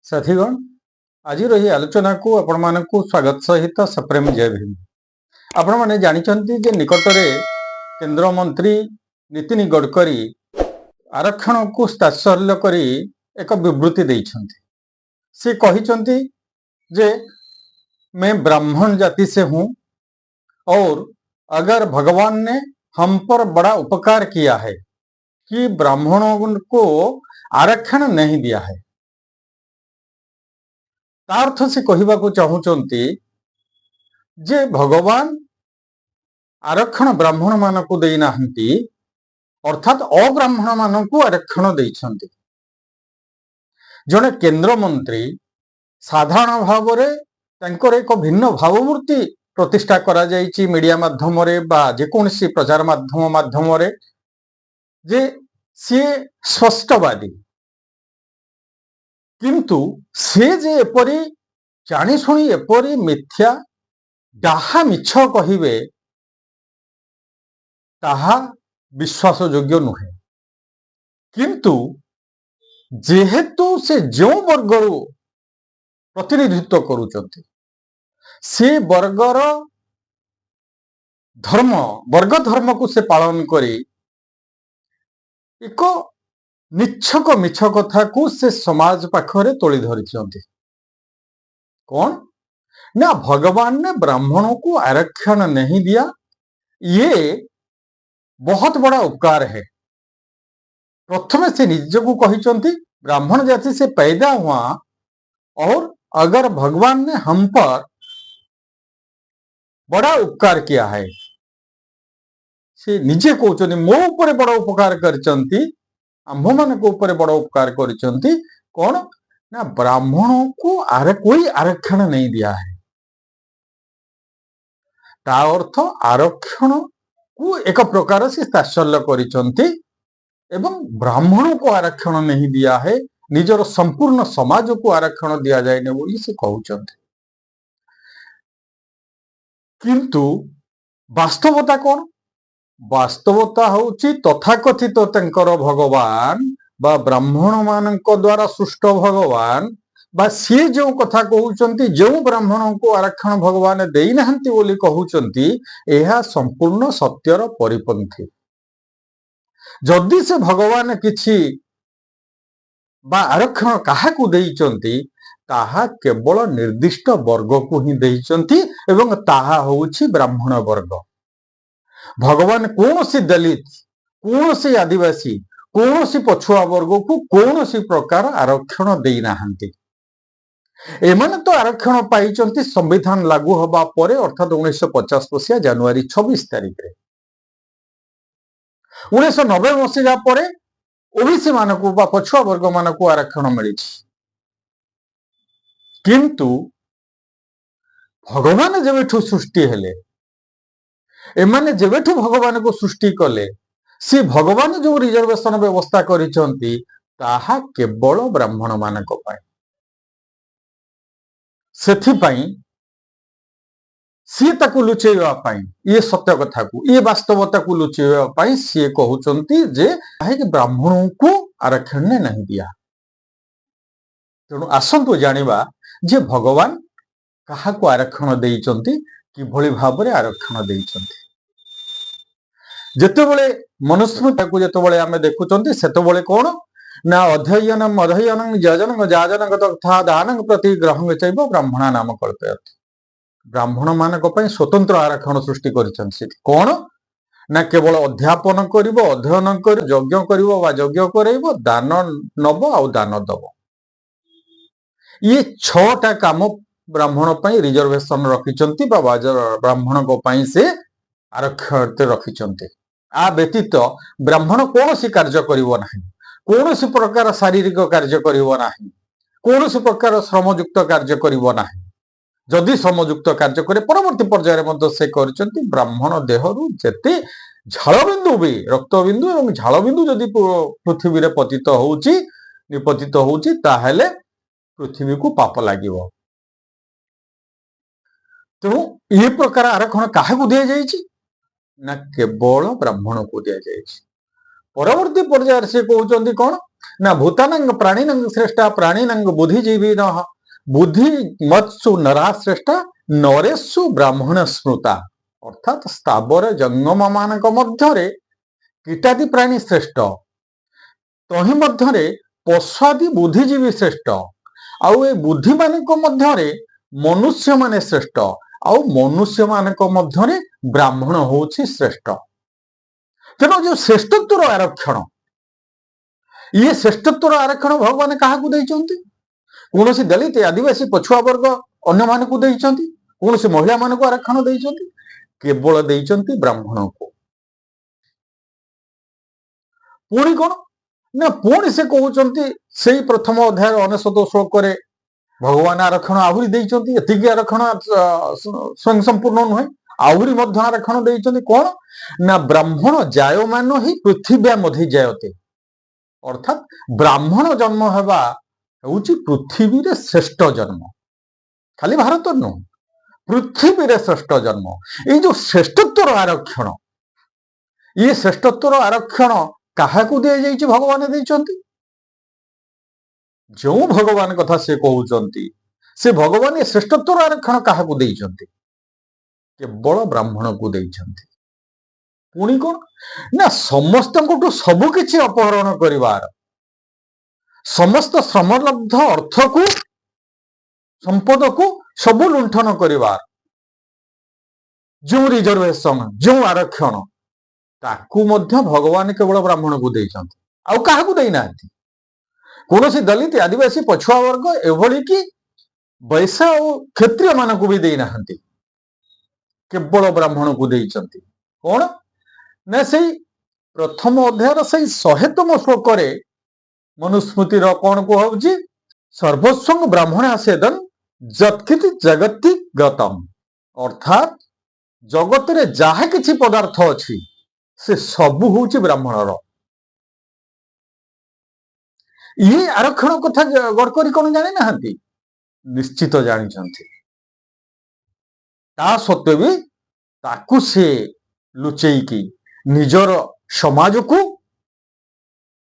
साथीगण आज रही आलोचना को आपण मानकु स्वागत सहित सप्रेम जय भीम। आपण माने जानिचंती जे निकटरे केंद्र मंत्री नितिन गडकरी आरक्षण को तात्सल्य करी एक विवृत्ति देइछंती। से कहिचंती जे मैं ब्राह्मण जाति से हूं और अगर भगवान ने हम पर बड़ा उपकार किया है कि ब्राह्मणों को आरक्षण नहीं दिया है, अर्थ से कहवा चाहूंती जे भगवान आरक्षण ब्राह्मण मान को देना अर्थात अब्राह्मण मान को आरक्षण देइछंती। जने केंद्र मंत्री साधारण भाव में एक भिन्न भावमूर्ति प्रतिष्ठा करा जायछि मीडिया माध्यम जेकोसी प्रचार माध्यम जे सी स्पष्टवादी, किंतु से जे एपरी जानी शुणी एपरी मिथ्या डाहा मिछ कहिबे ताहा विश्वास योग्य नुहे। किंतु जेहेतु से जो वर्गर प्रतिनिधित्व करुचंती से वर्गर वर्ग धर्म को से पालन करी एक निच्छक मिछ कथा को से समाज पाखरे तोली धरिछंती। कौन ना भगवान ने ब्राह्मणों को आरक्षण नहीं दिया, ये बहुत बड़ा उपकार है। प्रथम से निज को कहिचंती ब्राह्मण जाति से पैदा हुआ और अगर भगवान ने हम पर बड़ा उपकार किया है, से निजे कहते मो ऊपर बड़ा उपकार करचंती, आम्भ मान को ऊपर बड़ा उपकार करचंती। कौन ना ब्राह्मणों को कोई आरक्षण नहीं दिया है। ता अर्थ आरक्षण को एक प्रकार से तात्सल्य करिचंती एवं ब्राह्मणों को आरक्षण नहीं दिया है, निजर संपूर्ण समाज को आरक्षण दिया जाए ने बोली से कहउचंती। किंतु वास्तवता कौन? वास्तवता होची तथाकथित तंकर भगवान बा ब्राह्मण मानक द्वारा सृष्ट भगवान बा सी जो कथा कहउचंती जो ब्राह्मणों को आरक्षण भगवान देई नहंती बोली कहउचंती, एहा संपूर्ण सत्यर परिपंथी। जदि से भगवान किछि बा आरक्षण काहाकू देइचंती ताहा केवल निर्दिष्ट वर्ग को ही देइचंती एवं ताहा होउछि ब्राह्मण वर्ग। भगवान कौन सी दलित, कौन सी आदिवासी, कौन सी पछुआ वर्ग को कौन सी प्रकार आरक्षण देई नाहंती। एमाने तो आरक्षण पाइचंती संविधान लागू हबा परे अर्थात 1950 मसीहा जनवरी 26 तारिख रे। 1990 मसीहा परे ओबीसी मानकू बा पछुआ वर्ग मानकू आरक्षण मिलिछि। किंतु भगवान जेबेठू सृष्टि हेले, एमाने जेबेठू भगवान को सृष्टि कले, सी भगवान जो रिजर्वेशन व्यवस्था करिसंती ताहा केवल ब्राह्मण मानक पाए। सेथिपाई सी ताकू लुचेवा पाई, ये सत्य कथा को ये वास्तवता को लुचेवा पाई सी कहउचंती जे ब्राह्मणों को आरक्षण ने नहीं दिया। तेणु आसंतु जानिबा जे भगवान कहा को आरक्षण देइचंती, किभଳି भाबरे आरक्षण देइचंती। जेतेबेले मनुस्मृति को जेतेबेले आमे देखुचंती सेतेबेले कोन ना अध्ययनम अध्ययनम यजनं जाजनं तथा दानं प्रति ग्रहं चैव ब्राह्मणा नाम कल्पयति। ब्राह्मण मानक पई स्वतंत्र आरक्षण सृष्टि करिसंती। कोन ना केवल अध्यापन करिवो, अध्ययन कर यज्ञ करिवो वा यज्ञ करैवो, दान नबो आ दान दबो। ये 6टा काम ब्राह्मण पई रिजर्वेशन रखिचंती बा ब्राह्मण को पई से आरक्षण रखिचंती। आ व्यतीत ब्राह्मण कौन कार्य करिवो नाही, कौन प्रकार शारीरिक कार्य करिवो नाही, कौन प्रकार श्रमयुक्त कार्य करिवो नाही। जदि श्रमयुक्त कार्य करे परवर्ती पर्याय मध्ये से करचंती ब्राह्मण देहरु जेते झालबिंदु भी रक्तबिंदु एवं झालबिंदु जदि पृथ्वी रे पतित होउची निपतित होउची ताहेले पृथ्वी को पाप लागिवो। तो ये प्रकार आरक्षण काहाकू दिया जायछि ना केवल ब्राह्मण को दिया जायछि। परवर्ती पर्याय से कहउचंती कोन ନା ଭୂତାନଙ୍ଗ ପ୍ରାଣୀନଙ୍ଗ ଶ୍ରେଷ୍ଠା ପ୍ରାଣୀନଙ୍ଗ ବୁଦ୍ଧିଜୀବୀ ବୁଦ୍ଧି ମତ୍ସୁ ନରା ଶ୍ରେଷ୍ଠା ନରେଶୁ ବ୍ରାହ୍ମଣ ସ୍ମୃତା। ଅର୍ଥାତ ସ୍ଥାବର ଜଙ୍ଗମ ମାନଙ୍କ ମଧ୍ୟରେ କୀଟାଦି ପ୍ରାଣୀ ଶ୍ରେଷ୍ଠ, ତହିଁ ମଧ୍ୟରେ ପଶୁଆଦି ବୁଦ୍ଧିଜୀବୀ ଶ୍ରେଷ୍ଠ, ଆଉ ଏ ବୁଦ୍ଧି ମାନଙ୍କ ମଧ୍ୟରେ ମନୁଷ୍ୟ ମାନେ ଶ୍ରେଷ୍ଠ, ଆଉ ମନୁଷ୍ୟ ମାନଙ୍କ ମଧ୍ୟରେ ବ୍ରାହ୍ମଣ ହଉଛି ଶ୍ରେଷ୍ଠ। ତେଣୁ ଯୋଉ ଶ୍ରେଷ୍ଠତ୍ୱର ଆରକ୍ଷଣ, ଇଏ ଶ୍ରେଷ୍ଠତ୍ୱର ଆରକ୍ଷଣ ଭଗବାନ କାହାକୁ ଦେଇଛନ୍ତି? କୌଣସି ଦଳିତ ଆଦିବାସୀ ପଛୁଆ ବର୍ଗ ଅନ୍ୟମାନଙ୍କୁ ଦେଇଛନ୍ତି? କୌଣସି ମହିଳା ମାନଙ୍କୁ ଆରକ୍ଷଣ ଦେଇଛନ୍ତି? କେବଳ ଦେଇଛନ୍ତି ବ୍ରାହ୍ମଣକୁ। ପୁଣି କଣ ନା ପୁଣି ସେ କହୁଛନ୍ତି ସେଇ ପ୍ରଥମ ଅଧ୍ୟାୟ 99 ଶ୍ଲୋକରେ ଭଗବାନ ଆରକ୍ଷଣ ଆହୁରି ଦେଇଛନ୍ତି। ଏତିକି ଆରକ୍ଷଣ ସ୍ୱୟଂ ସମ୍ପୂର୍ଣ୍ଣ ନୁହେଁ, ଆହୁରି ମଧ୍ୟ ଆରକ୍ଷଣ ଦେଇଛନ୍ତି। କଣ ନା ବ୍ରାହ୍ମଣ ଜାୟମାନ ହିଁ ପୃଥିବୀ ମଧ୍ୟଜାୟତେ। ଅର୍ଥାତ ବ୍ରାହ୍ମଣ ଜନ୍ମ ହେବା ହେଉଛି ପୃଥିବୀରେ ଶ୍ରେଷ୍ଠ ଜନ୍ମ, ଖାଲି ଭାରତ ନୁହଁ, ପୃଥିବୀରେ ଶ୍ରେଷ୍ଠ ଜନ୍ମ। ଏଇ ଯୋଉ ଶ୍ରେଷ୍ଠତ୍ୱର ଆରକ୍ଷଣ, ଇଏ ଶ୍ରେଷ୍ଠତ୍ୱର ଆରକ୍ଷଣ କାହାକୁ ଦିଆଯାଇଛି? ଭଗବାନ ଦେଇଛନ୍ତି। ଯେଉଁ ଭଗବାନ କଥା ସେ କହୁଛନ୍ତି, ସେ ଭଗବାନ ଏ ଶ୍ରେଷ୍ଠତ୍ୱର ଆରକ୍ଷଣ କାହାକୁ ଦେଇଛନ୍ତି? କେବଳ ବ୍ରାହ୍ମଣକୁ ଦେଇଛନ୍ତି। ପୁଣି କଣ ନା ସମସ୍ତଙ୍କଠୁ ସବୁ କିଛି ଅପହରଣ କରିବାର, ସମସ୍ତ ଶ୍ରମଲବ୍ଧ ଅର୍ଥକୁ ସମ୍ପଦକୁ ସବୁ ଲୁଣ୍ଠନ କରିବାର ଯେଉଁ ରିଜର୍ଭେସନ, ଯେଉଁ ଆରକ୍ଷଣ, ତାକୁ ମଧ୍ୟ ଭଗବାନ କେବଳ ବ୍ରାହ୍ମଣକୁ ଦେଇଛନ୍ତି, ଆଉ କାହାକୁ ଦେଇନାହାନ୍ତି। କୌଣସି ଦଳିତ ଆଦିବାସୀ ପଛୁଆ ବର୍ଗ ଏଭଳି କି ବୈଶ୍ୟ ଓ କ୍ଷତ୍ରିୟ ମାନଙ୍କୁ ବି ଦେଇନାହାନ୍ତି, କେବଳ ବ୍ରାହ୍ମଣକୁ ଦେଇଛନ୍ତି। କଣ ନା ସେଇ ପ୍ରଥମ ଅଧ୍ୟାୟର ସେଇ 100ତମ ଶ୍ଲୋକରେ ମନୁସ୍ମୃତିର କଣ କୁହାଉଛି? ସର୍ବସ୍ୱଂ ବ୍ରାହ୍ମଣ ଆସେଦନ ଯତ୍କିତି ଜଗତି ଗତମ। ଅର୍ଥାତ ଜଗତରେ ଯାହା କିଛି ପଦାର୍ଥ ଅଛି ସେ ସବୁ ହଉଛି ବ୍ରାହ୍ମଣର। ଇଏ ଆରକ୍ଷଣ କଥା ଗଡ଼କରୀ କଣ ଜାଣିନାହାନ୍ତି? ନିଶ୍ଚିତ ଜାଣିଛନ୍ତି। ତା ସତ୍ତ୍ୱେ ବି ତାକୁ ସେ ଲୁଚେଇକି ନିଜର ସମାଜକୁ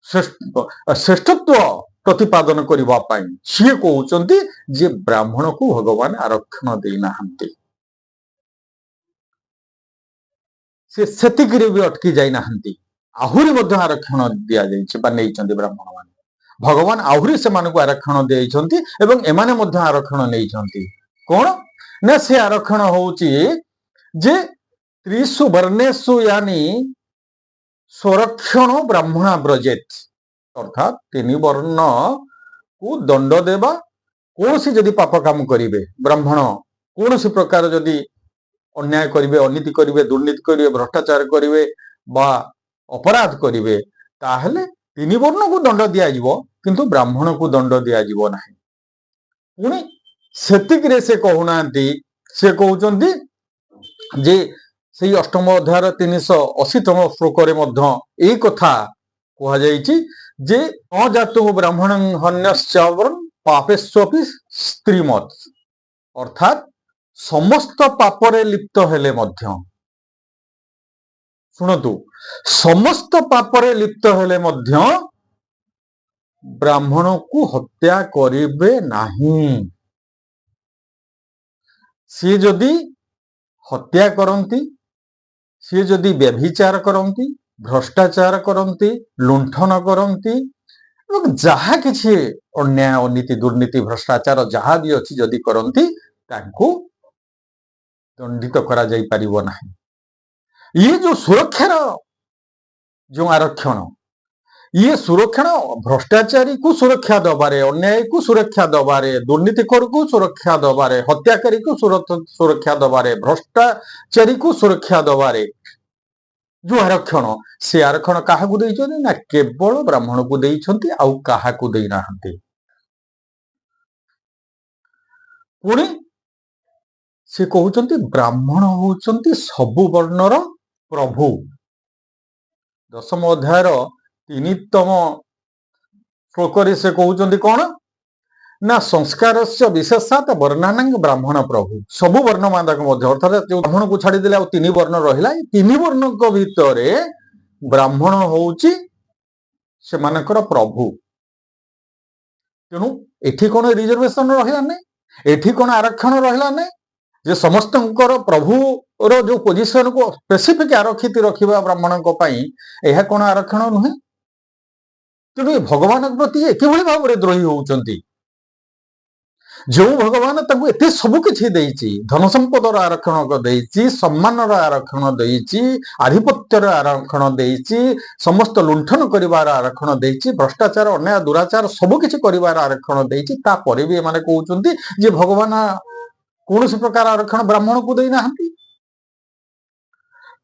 ଶ୍ରେଷ୍ଠତ୍ୱ ପ୍ରତିପାଦନ କରିବା ପାଇଁ ସିଏ କହୁଛନ୍ତି ଯେ ବ୍ରାହ୍ମଣକୁ ଭଗବାନ ଆରକ୍ଷଣ ଦେଇନାହାନ୍ତି। ସେ ସେତିକିରେ ବି ଅଟକି ଯାଇନାହାନ୍ତି, ଆହୁରି ମଧ୍ୟ ଆରକ୍ଷଣ ଦିଆଯାଇଛି ବା ନେଇଛନ୍ତି ବ୍ରାହ୍ମଣ ମାନେ। ଭଗବାନ ଆହୁରି ସେମାନଙ୍କୁ ଆରକ୍ଷଣ ଦେଇଛନ୍ତି ଏବଂ ଏମାନେ ମଧ୍ୟ ଆରକ୍ଷଣ ନେଇଛନ୍ତି। କଣ ନା ସେ ଆରକ୍ଷଣ ହଉଛି ଯେ ତ୍ରିଷୁ ବର୍ଣ୍ଣେଷୁ ୟାନି ସ୍ୱରକ୍ଷଣ ବ୍ରାହ୍ମଣା ବ୍ରଜେତ। ଅର୍ଥାତ 3 ବର୍ଣ୍ଣକୁ ଦଣ୍ଡ ଦେବା। କୌଣସି ଯଦି ପାପ କାମ କରିବେ ବ୍ରାହ୍ମଣ, କୌଣସି ପ୍ରକାର ଯଦି ଅନ୍ୟାୟ କରିବେ, ଅନୀତି କରିବେ, ଦୁର୍ନୀତି କରିବେ, ଭ୍ରଷ୍ଟାଚାର କରିବେ ବା ଅପରାଧ କରିବେ, ତାହେଲେ 3 ବର୍ଣ୍ଣକୁ ଦଣ୍ଡ ଦିଆଯିବ, କିନ୍ତୁ ବ୍ରାହ୍ମଣକୁ ଦଣ୍ଡ ଦିଆଯିବ ନାହିଁ। ପୁଣି ସେତିକିରେ ସେ କହୁନାହାନ୍ତି, ସେ କହୁଛନ୍ତି ଯେ ସେଇ 8ମ ଅଧ୍ୟାୟର 380ତମ ଶ୍ଲୋକରେ ମଧ୍ୟ ଏଇ କଥା କୁହାଯାଇଛି ଯେ ଅଜାତୁ ବ୍ରାହ୍ମଣ ହନ୍ୟଶ୍ଚବର ପାପେଶ୍ୱପି ସ୍ତ୍ରୀମତ। ଅର୍ଥାତ ସମସ୍ତ ପାପରେ ଲିପ୍ତ ହେଲେ ମଧ୍ୟ, ଶୁଣନ୍ତୁ, ସମସ୍ତ ପାପରେ ଲିପ୍ତ ହେଲେ ମଧ୍ୟ ବ୍ରାହ୍ମଣକୁ ହତ୍ୟା କରିବେ ନାହିଁ। ସିଏ ଯଦି ହତ୍ୟା କରନ୍ତି, ସିଏ ଯଦି ବ୍ୟଭିଚାର କରନ୍ତି, ଭ୍ରଷ୍ଟାଚାର କରନ୍ତି, ଲୁଣ୍ଠନ କରନ୍ତି ଏବଂ ଯାହା କିଛି ଅନ୍ୟାୟ ଅନୀତି ଦୁର୍ନୀତି ଭ୍ରଷ୍ଟାଚାର ଯାହା ବି ଅଛି ଯଦି କରନ୍ତି, ତାଙ୍କୁ ଦଣ୍ଡିତ କରାଯାଇ ପାରିବ ନାହିଁ। ଇଏ ଯୋଉ ସୁରକ୍ଷାର ଯୋଉ ଆରକ୍ଷଣ, ଇଏ ସୁରକ୍ଷଣ ଭ୍ରଷ୍ଟାଚାରୀକୁ ସୁରକ୍ଷା ଦେବାରେ, ଅନ୍ୟାୟକୁ ସୁରକ୍ଷା ଦେବାରେ, ଦୁର୍ନୀତିଖୋରକୁ ସୁରକ୍ଷା ଦେବାରେ, ହତ୍ୟାକାରୀକୁ ସୁରକ୍ଷା ଦେବାରେ, ଭ୍ରଷ୍ଟାଚାରୀକୁ ସୁରକ୍ଷା ଦେବାରେ ଯୋଉ ଆରକ୍ଷଣ, ସେ ଆରକ୍ଷଣ କାହାକୁ ଦେଇଛନ୍ତି? ନା କେବଳ ବ୍ରାହ୍ମଣକୁ ଦେଇଛନ୍ତି, ଆଉ କାହାକୁ ଦେଇନାହାନ୍ତି। ପୁଣି ସେ କହୁଛନ୍ତି ବ୍ରାହ୍ମଣ ହଉଛନ୍ତି ସବୁ ବର୍ଣ୍ଣର ପ୍ରଭୁ। 10ମ ଅଧ୍ୟାୟର 3ତମ ଶ୍ଲୋକରେ ସେ କହୁଛନ୍ତି କଣ ନା ସଂସ୍କାରସ୍ୟ ବିଶେଷାତ ବର୍ଣ୍ଣାନାଂ ବ୍ରାହ୍ମଣ ପ୍ରଭୁ। ସବୁ ବର୍ଣ୍ଣ ମାନଙ୍କ ମଧ୍ୟ, ଅର୍ଥାତ ଯୋଉ ବ୍ରାହ୍ମଣକୁ ଛାଡ଼ିଦେଲେ ଆଉ 3 ବର୍ଣ୍ଣ ରହିଲା, ଏ 3 ବର୍ଣ୍ଣଙ୍କ ଭିତରେ ବ୍ରାହ୍ମଣ ହଉଛି ସେମାନଙ୍କର ପ୍ରଭୁ। ତେଣୁ ଏଠି କଣ ରିଜର୍ଭେସନ ରହିଲା ନାହିଁ, ଏଠି କଣ ଆରକ୍ଷଣ ରହିଲା ନାହିଁ ଯେ ସମସ୍ତଙ୍କର ପ୍ରଭୁର ଯୋଉ ପୋଜିସନକୁ ସ୍ପେସିଫିକ ଆରକ୍ଷିତ ରଖିବା ବ୍ରାହ୍ମଣଙ୍କ ପାଇଁ, ଏହା କଣ ଆରକ୍ଷଣ ନୁହେଁ? ତେଣୁ ଏ ଭଗବାନଙ୍କ ପ୍ରତି କିଭଳି ଭାବରେ ଦ୍ରୋହୀ ହଉଛନ୍ତି? ଯେଉଁ ଭଗବାନ ତାଙ୍କୁ ଏତେ ସବୁ କିଛି ଦେଇଛି, ଧନ ସମ୍ପଦର ଆରକ୍ଷଣ ଦେଇଛି, ସମ୍ମାନର ଆରକ୍ଷଣ ଦେଇଛି, ଆଧିପତ୍ୟର ଆରକ୍ଷଣ ଦେଇଛି, ସମସ୍ତ ଲୁଣ୍ଠନ କରିବାର ଆରକ୍ଷଣ ଦେଇଛି, ଭ୍ରଷ୍ଟାଚାର ଅନ୍ୟାୟ ଦୁରାଚାର ସବୁ କିଛି କରିବାର ଆରକ୍ଷଣ ଦେଇଛି, ତାପରେ ବି ଏମାନେ କହୁଛନ୍ତି ଯେ ଭଗବାନ କୌଣସି ପ୍ରକାର ଆରକ୍ଷଣ ବ୍ରାହ୍ମଣକୁ ଦେଇନାହାନ୍ତି।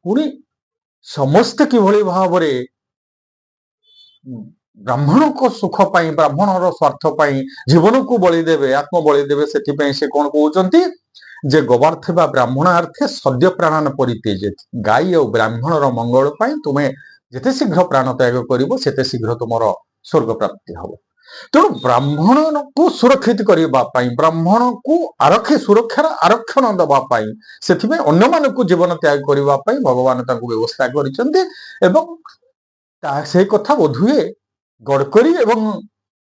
ପୁଣି ସମସ୍ତେ କିଭଳି ଭାବରେ ବ୍ରାହ୍ମଣଙ୍କ ସୁଖ ପାଇଁ, ବ୍ରାହ୍ମଣର ସ୍ୱାର୍ଥ ପାଇଁ ଜୀବନକୁ ବଳି ଦେବେ, ଆତ୍ମବଳି ଦେବେ। ସେଥିପାଇଁ ସେ କଣ କହୁଛନ୍ତି ଯେ ଗବାର୍ଥିବା ବ୍ରାହ୍ମଣାର୍ଥେ ସଦ୍ୟ ପ୍ରାଣନ ପରିତ୍ୟଜେ। ଗାଈ ଆଉ ବ୍ରାହ୍ମଣର ମଙ୍ଗଳ ପାଇଁ ତୁମେ ଯେତେ ଶୀଘ୍ର ପ୍ରାଣ ତ୍ୟାଗ କରିବ ସେତେ ଶୀଘ୍ର ତୁମର ସ୍ୱର୍ଗ ପ୍ରାପ୍ତି ହବ। ତେଣୁ ବ୍ରାହ୍ମଣକୁ ସୁରକ୍ଷିତ କରିବା ପାଇଁ, ବ୍ରାହ୍ମଣକୁ ସୁରକ୍ଷାର ଆରକ୍ଷଣ ଦେବା ପାଇଁ, ସେଥିପାଇଁ ଅନ୍ୟମାନଙ୍କୁ ଜୀବନ ତ୍ୟାଗ କରିବା ପାଇଁ ଭଗବାନ ତାଙ୍କୁ ବ୍ୟବସ୍ଥା କରିଛନ୍ତି। ଏବଂ ସେଇ କଥା ବୋଧହୁଏ ଗଡ଼କରୀ ଏବଂ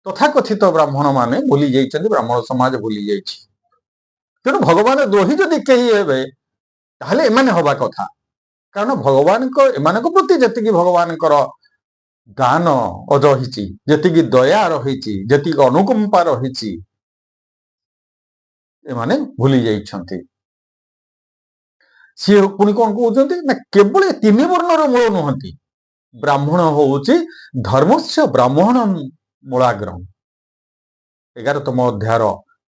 ତଥାକଥିତ ବ୍ରାହ୍ମଣ ମାନେ ଭୁଲି ଯାଇଛନ୍ତି, ବ୍ରାହ୍ମଣ ସମାଜ ଭୁଲି ଯାଇଛି। ତେଣୁ ଭଗବାନ ଦ୍ରୋହୀ ଯଦି କେହି ହେବେ ତାହେଲେ ଏମାନେ ହବା କଥା। କାରଣ ଏମାନଙ୍କ ପ୍ରତି ଯେତିକି ଭଗବାନଙ୍କର ଦାନ ରହିଛି, ଯେତିକି ଦୟା ରହିଛି, ଯେତିକି ଅନୁକମ୍ପା ରହିଛି, ଏମାନେ ଭୁଲି ଯାଇଛନ୍ତି। ସିଏ ପୁଣି କଣ କହୁଛନ୍ତି ନା କେବଳ 3 ବର୍ଣ୍ଣର ମୂଳ ନୁହନ୍ତି, ବ୍ରାହ୍ମଣ ହଉଛି ଧର୍ମସ୍ୟ ବ୍ରାହ୍ମଣ ମୂଳାଗ୍ରମ। 11ତମ ଅଧ୍ୟାୟର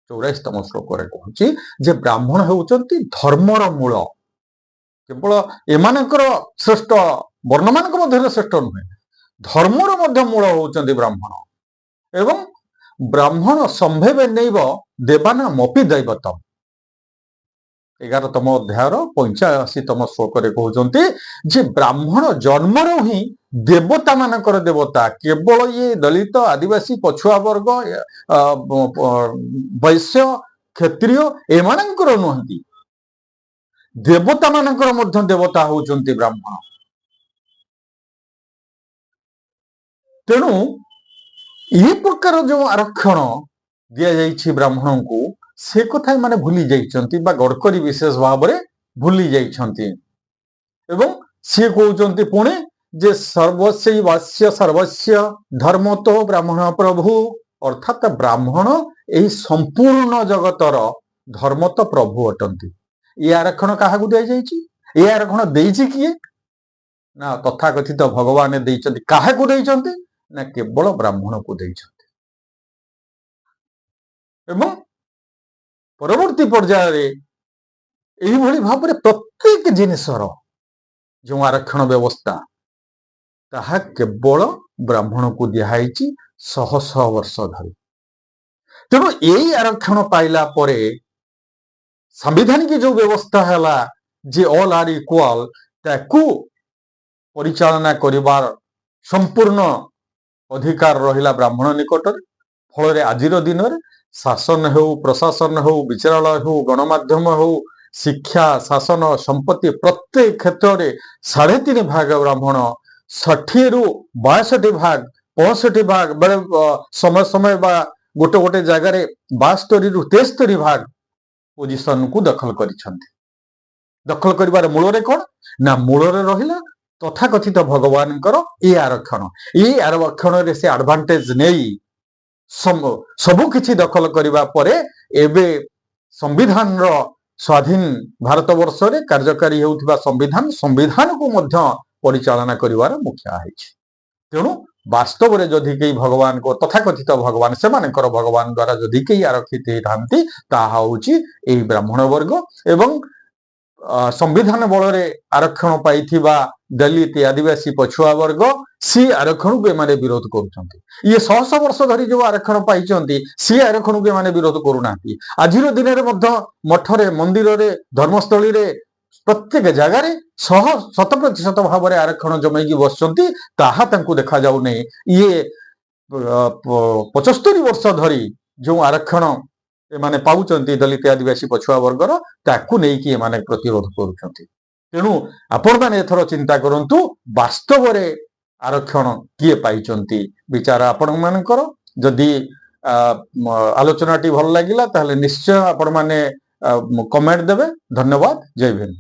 84ତମ ଶ୍ଲୋକରେ କହୁଛି ଯେ ବ୍ରାହ୍ମଣ ହେଉଛନ୍ତି ଧର୍ମର ମୂଳ। କେବଳ ଏମାନଙ୍କର ଶ୍ରେଷ୍ଠ, ବର୍ଣ୍ଣମାନଙ୍କ ମଧ୍ୟରେ ଶ୍ରେଷ୍ଠ ନୁହେଁ, ଧର୍ମର ମଧ୍ୟ ମୂଳ ହଉଛନ୍ତି ବ୍ରାହ୍ମଣ। ଏବଂ ବ୍ରାହ୍ମଣ ସମ୍ଭେବେ ନୈବ ଦେବାନାମପି ଦୈବତମ୍। 11ତମ ଅଧ୍ୟାୟର 85ତମ ଶ୍ଲୋକରେ କହୁଛନ୍ତି ଯେ ବ୍ରାହ୍ମଣ ଜନ୍ମରୁ ହିଁ ଦେବତା ମାନଙ୍କର ଦେବତା। କେବଳ ଇଏ ଦଳିତ, ଆଦିବାସୀ, ପଛୁଆ ବର୍ଗ, ବୈଶ୍ୟ, କ୍ଷତ୍ରିୟ ଏମାନଙ୍କର ନୁହନ୍ତି, ଦେବତା ମାନଙ୍କର ମଧ୍ୟ ଦେବତା ହଉଛନ୍ତି ବ୍ରାହ୍ମଣ। ତେଣୁ ଏହି ପ୍ରକାର ଯୋଉ ଆରକ୍ଷଣ ଦିଆଯାଇଛି ବ୍ରାହ୍ମଣଙ୍କୁ, ସେ କଥା ଏମାନେ ଭୁଲି ଯାଇଛନ୍ତି, ବା ଗଡ଼କରୀ ବିଶେଷ ଭାବରେ ଭୁଲି ଯାଇଛନ୍ତି। ଏବଂ ସିଏ କହୁଛନ୍ତି ପୁଣି ଯେ ସର୍ବସ୍ୟ ସର୍ବସ୍ୟ ଧର୍ମତୋ ବ୍ରାହ୍ମଣ ପ୍ରଭୁ, ଅର୍ଥାତ ବ୍ରାହ୍ମଣ ଏହି ସମ୍ପୂର୍ଣ୍ଣ ଜଗତର ଧର୍ମତ ପ୍ରଭୁ ଅଟନ୍ତି। ଏ ଆରକ୍ଷଣ କାହାକୁ ଦିଆଯାଇଛି? ଏ ଆରକ୍ଷଣ ଦେଇଛି କିଏ? ନା ତଥାକଥିତ ଭଗବାନ ଦେଇଛନ୍ତି। କାହାକୁ ଦେଇଛନ୍ତି? ନା କେବଳ ବ୍ରାହ୍ମଣକୁ ଦେଇଛନ୍ତି। ଏବଂ ପରବର୍ତ୍ତୀ ପର୍ଯ୍ୟାୟରେ ଏଇଭଳି ଭାବରେ ପ୍ରତ୍ୟେକ ଜିନିଷର ଯେଉଁ ଆରକ୍ଷଣ ବ୍ୟବସ୍ଥା, ତାହା କେବଳ ବ୍ରାହ୍ମଣକୁ ଦିଆହେଇଛି ଶହ ଶହ ବର୍ଷ ଧରି। ତେଣୁ ଏଇ ଆରକ୍ଷଣ ପାଇଲା ପରେ ସାମ୍ବିଧାନିକ ଯୋଉ ବ୍ୟବସ୍ଥା ହେଲା ଯେ ଅଲ୍ ଆର୍ ଇକ୍ୱାଲ, ତାକୁ ପରିଚାଳନା କରିବାର ସମ୍ପୂର୍ଣ୍ଣ ଅଧିକାର ରହିଲା ବ୍ରାହ୍ମଣ ନିକଟରେ। ଫଳରେ ଆଜିର ଦିନରେ ଶାସନ ହେଉ, ପ୍ରଶାସନ ହେଉ, ବିଚାରାଳୟ ହେଉ, ଗଣମାଧ୍ୟମ ହେଉ, ଶିକ୍ଷା, ଶାସନ, ସମ୍ପତ୍ତି ପ୍ରତ୍ୟେକ କ୍ଷେତ୍ରରେ 3.5 ଭାଗ ବ୍ରାହ୍ମଣ, 60ରୁ 62 ଭାଗ, 65 ଭାଗ, ବେଳେ ସମୟ ସମୟ ବା ଗୋଟେ ଜାଗାରେ 72ରୁ 73 ଭାଗ ପୋଜିସନକୁ ଦଖଲ କରିଛନ୍ତି। ଦଖଲ କରିବାର ମୂଳରେ କଣ? ନା ମୂଳରେ ରହିଲା ତଥାକଥିତ ଭଗବାନଙ୍କର ଏ ଆରକ୍ଷଣ। ଏଇ ଆରକ୍ଷଣରେ ସେ ଆଡଭାଣ୍ଟେଜ ନେଇ ସବୁ କିଛି ଦଖଲ କରିବା ପରେ ଏବେ ସମ୍ବିଧାନର ସ୍ୱାଧୀନ ଭାରତବର୍ଷରେ କାର୍ଯ୍ୟକାରୀ ହେଉଥିବା ସମ୍ବିଧାନକୁ ମଧ୍ୟ ପରିଚାଳନା କରିବାର ମୁଖ୍ୟ ହେଇଛି। ତେଣୁ ବାସ୍ତବରେ ଯଦି କେହି ଭଗବାନଙ୍କ ତଥାକଥିତ ଭଗବାନ, ସେମାନଙ୍କର ଭଗବାନ ଦ୍ୱାରା ଯଦି କେହି ଆରକ୍ଷିତ ହେଇଥାନ୍ତି, ତାହା ହଉଛି ଏହି ବ୍ରାହ୍ମଣ ବର୍ଗ। ଏବଂ ସମ୍ବିଧାନ ବଳରେ ଆରକ୍ଷଣ ପାଇଥିବା ଦଳିତ, ଆଦିବାସୀ, ପଛୁଆ ବର୍ଗ, ସେ ଆରକ୍ଷଣକୁ ଏମାନେ ବିରୋଧ କରୁଛନ୍ତି। ଇଏ ଶହ ଶହ ବର୍ଷ ଧରି ଯୋଉ ଆରକ୍ଷଣ ପାଇଛନ୍ତି, ସେ ଆରକ୍ଷଣକୁ ଏମାନେ ବିରୋଧ କରୁନାହାନ୍ତି। ଆଜିର ଦିନରେ ମଧ୍ୟ ମଠରେ, ମନ୍ଦିରରେ, ଧର୍ମସ୍ଥଳୀରେ, ପ୍ରତ୍ୟେକ ଜାଗାରେ 100% ଭାବରେ ଆରକ୍ଷଣ ଜମେଇକି ବସିଛନ୍ତି। ତାହା ତାଙ୍କୁ ଦେଖାଯାଉନି। ଇଏ 75 ବର୍ଷ ଧରି ଯୋଉ ଆରକ୍ଷଣ ଏମାନେ ପାଉଛନ୍ତି ଦଳିତ, ଆଦିବାସୀ, ପଛୁଆ ବର୍ଗର, ତାକୁ ନେଇକି ଏମାନେ ପ୍ରତିରୋଧ କରୁଛନ୍ତି। ତେଣୁ ଆପଣମାନେ ଏଥର ଚିନ୍ତା କରନ୍ତୁ, ବାସ୍ତବରେ आरक्षण किए पाइचंती विचार आपण मानकर जदि आलोचनाटी भल लगिला ताहले निश्चय आपण माने कमेंट देबे। धन्यवाद। जय भीम।